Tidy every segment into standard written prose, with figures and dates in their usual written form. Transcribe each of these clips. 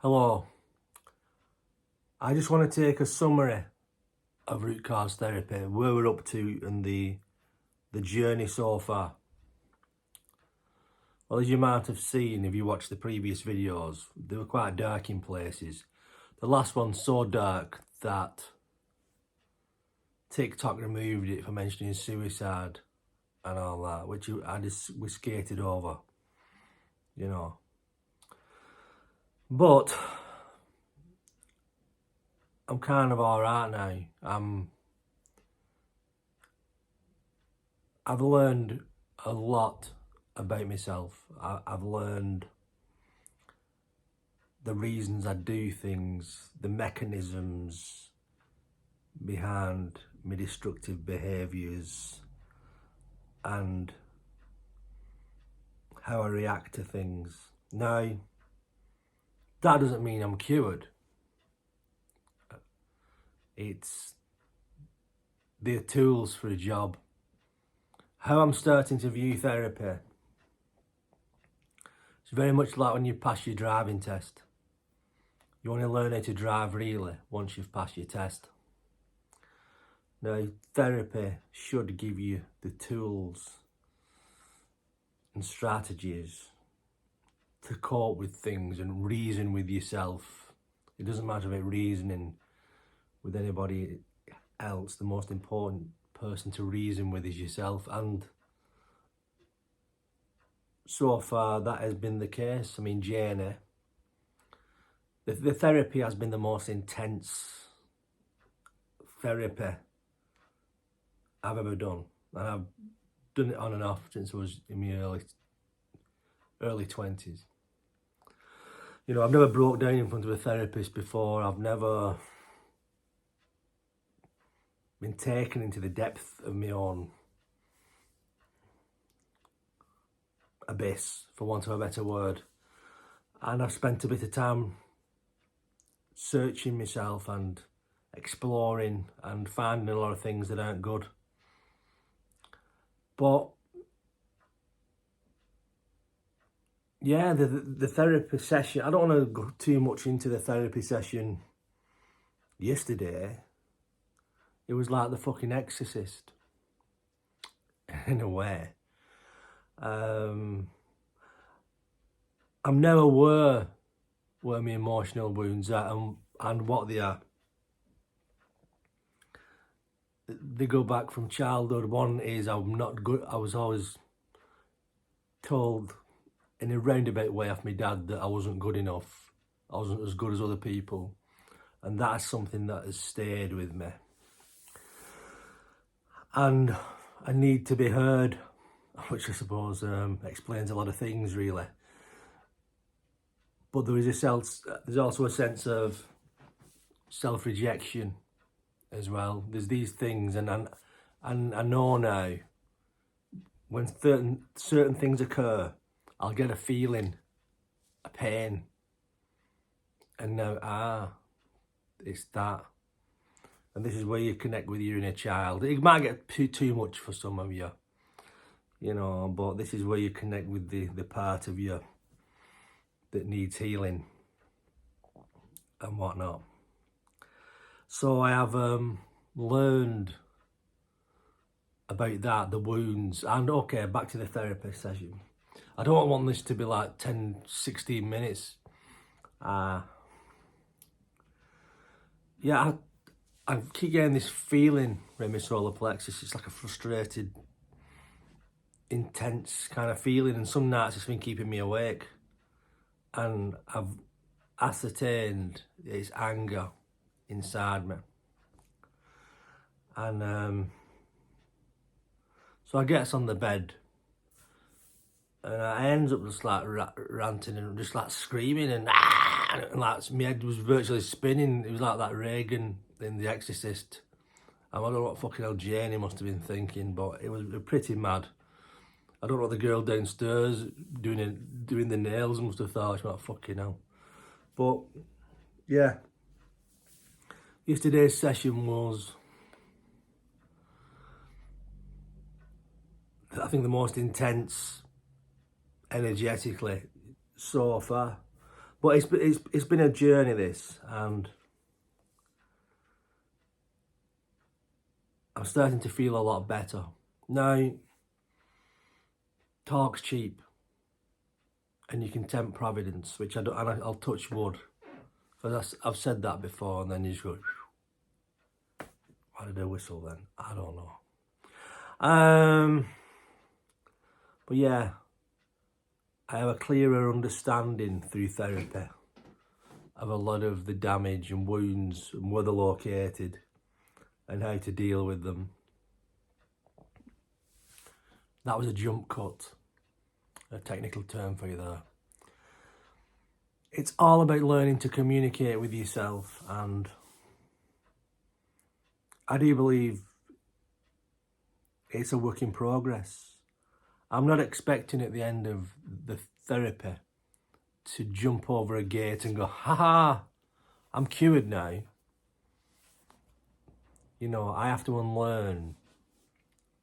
Hello. I just want to take a summary of root cause therapy, where we're up to and the journey so far. Well, as you might have seen if you watched the previous videos, they were quite dark in places. The last one's so dark that TikTok removed it for mentioning suicide and all that, which we skated over, you know. But I'm kind of alright now. I've learned a lot about myself. I've learned the reasons I do things, the mechanisms behind my destructive behaviours, and how I react to things. Now, that doesn't mean I'm cured. They're tools for a job. How I'm starting to view therapy, it's very much like when you pass your driving test. You only learn how to drive really once you've passed your test. Now, therapy should give you the tools and strategies to cope with things and reason with yourself. It doesn't matter about reasoning with anybody else. The most important person to reason with is yourself, and so far that has been the case. I mean, Janey, the therapy has been the most intense therapy I've ever done, and I've done it on and off since I was in my early 20s. You know, I've never broke down in front of a therapist before. I've never been taken into the depth of my own abyss, for want of a better word. And I've spent a bit of time searching myself and exploring and finding a lot of things that aren't good. But yeah, the therapy session, I don't want to go too much into the therapy session yesterday. It was like the fucking Exorcist, in a way. I'm now aware where my emotional wounds are and what they are. They go back from childhood. One is I'm not good. I was always told in a roundabout way off my dad that I wasn't good enough. I wasn't as good as other people. And that's something that has stayed with me. And I need to be heard, which I suppose explains a lot of things, really. But there's also a sense of self-rejection as well. There's these things, and I know now when certain things occur, I'll get a feeling, a pain, and now it's that. And this is where you connect with your inner child. It might get too much for some of you, you know, but this is where you connect with the part of you that needs healing and whatnot. So I have learned about that, the wounds, and okay, back to the therapy session. I don't want this to be like 10, 16 minutes. Yeah, I keep getting this feeling in my solar plexus. It's like a frustrated, intense kind of feeling, and some nights it's been keeping me awake. And I've ascertained it's anger inside me. And so I get on the bed, and I ends up just like ranting and just like screaming and like my head was virtually spinning. It was like that Reagan in The Exorcist. I don't know what fucking hell Janey must have been thinking, but it was pretty mad. I don't know what the girl downstairs doing the nails must have thought. She was like, fucking hell. But yeah, yesterday's session was, I think, the most intense energetically so far. But it's been a journey, this, and I'm starting to feel a lot better. Now, talk's cheap, and you can tempt providence, which I don't, and I'll touch wood, because I've said that before, and then you just go, why did I whistle then? I don't know. But yeah, I have a clearer understanding through therapy of a lot of the damage and wounds and where they're located and how to deal with them. That was a jump cut, a technical term for you there. It's all about learning to communicate with yourself, and I do believe it's a work in progress. I'm not expecting at the end of the therapy to jump over a gate and go, ha, I'm cured now. You know, I have to unlearn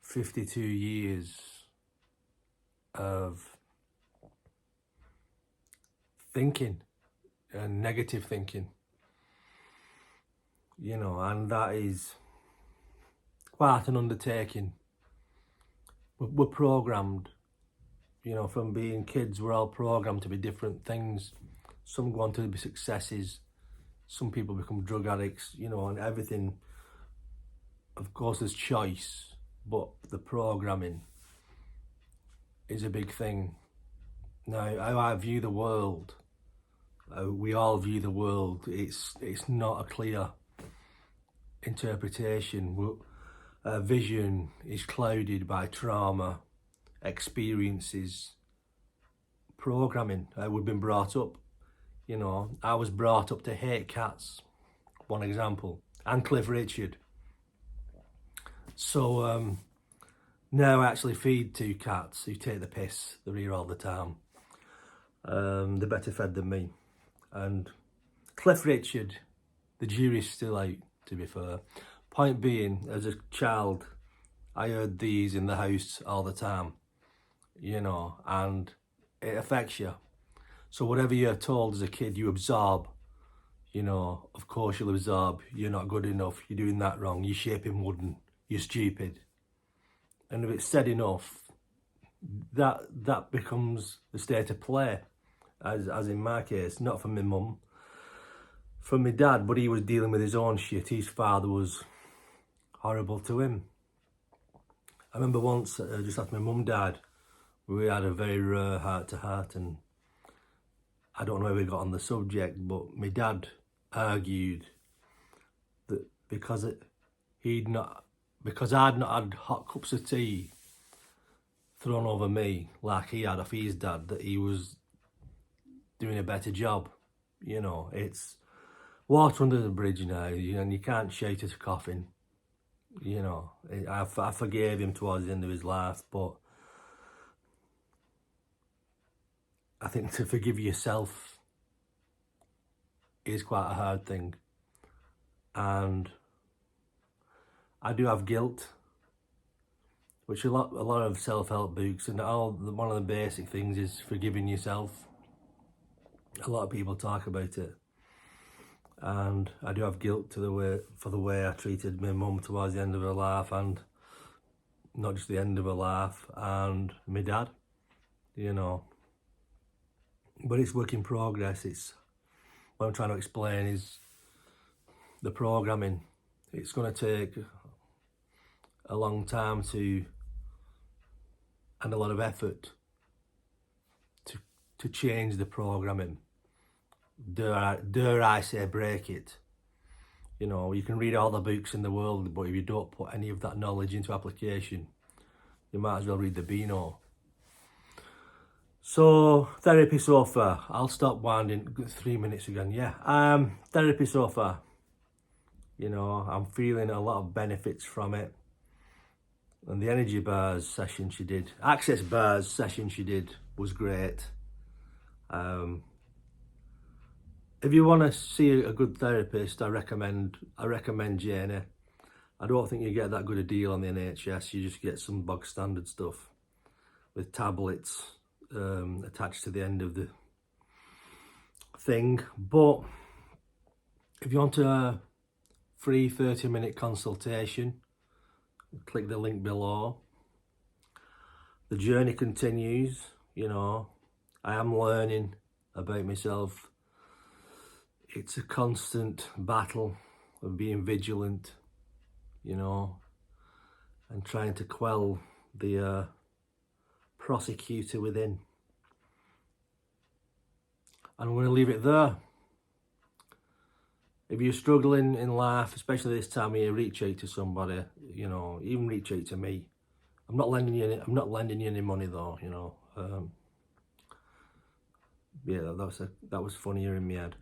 52 years of thinking and negative thinking, you know, and that is quite an undertaking. We're programmed, you know, from being kids, we're all programmed to be different things. Some go on to be successes, some people become drug addicts, you know, and everything. Of course, there's choice, but the programming is a big thing. Now, how I view the world, we all view the world, it's not a clear interpretation. Vision is clouded by trauma, experiences, programming. We've been brought up, you know, I was brought up to hate cats, one example, and Cliff Richard. So now I actually feed 2 cats who take the piss. They're here all the time. They're better fed than me. And Cliff Richard, the jury's still out, to be fair. Point being, as a child, I heard these in the house all the time, you know, and it affects you. So whatever you're told as a kid, you absorb. You know, of course you'll absorb. You're not good enough. You're doing that wrong. You're shaping wooden. You're stupid. And if it's said enough, that becomes the state of play, as in my case, not for my mum, for my dad, but he was dealing with his own shit. His father was horrible to him. I remember once, just after my mum died, we had a very rare heart-to-heart, and I don't know how we got on the subject, but my dad argued that because I'd not had hot cups of tea thrown over me like he had off his dad, that he was doing a better job. You know, it's water under the bridge now, you know, and you can't shout at a coffin. You know, I forgave him towards the end of his life, but I think to forgive yourself is quite a hard thing. And I do have guilt, which a lot of self-help books, and one of the basic things is forgiving yourself. A lot of people talk about it, and I do have guilt for the way I treated my mum towards the end of her life, and not just the end of her life, and my dad, you know. But it's work in progress. It's what I'm trying to explain is the programming. It's going to take a long time and a lot of effort to change the programming. Dare I say, break it. You know, you can read all the books in the world, but if you don't put any of that knowledge into application, you might as well read the Beano. So, therapy so far. I'll stop winding 3 minutes again, yeah. Therapy so far. You know, I'm feeling a lot of benefits from it. And the energy bars session she did, access bars session she did was great. If you want to see a good therapist, I recommend Janey. I don't think you get that good a deal on the NHS. You just get some bog standard stuff with tablets attached to the end of the thing. But if you want a free 30-minute consultation, click the link below. The journey continues, you know. I am learning about myself. It's a constant battle of being vigilant, you know, and trying to quell the prosecutor within. And I'm going to leave it there. If you're struggling in life, especially this time of year, reach out to somebody, you know, even reach out to me. I'm not lending you any money though, you know. Yeah, that was funnier in my head.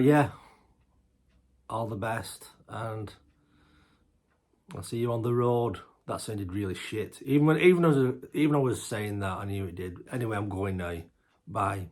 Yeah, all the best, and I'll see you on the road. That sounded really shit. Even I was saying that, I knew it did. Anyway, I'm going now. Bye.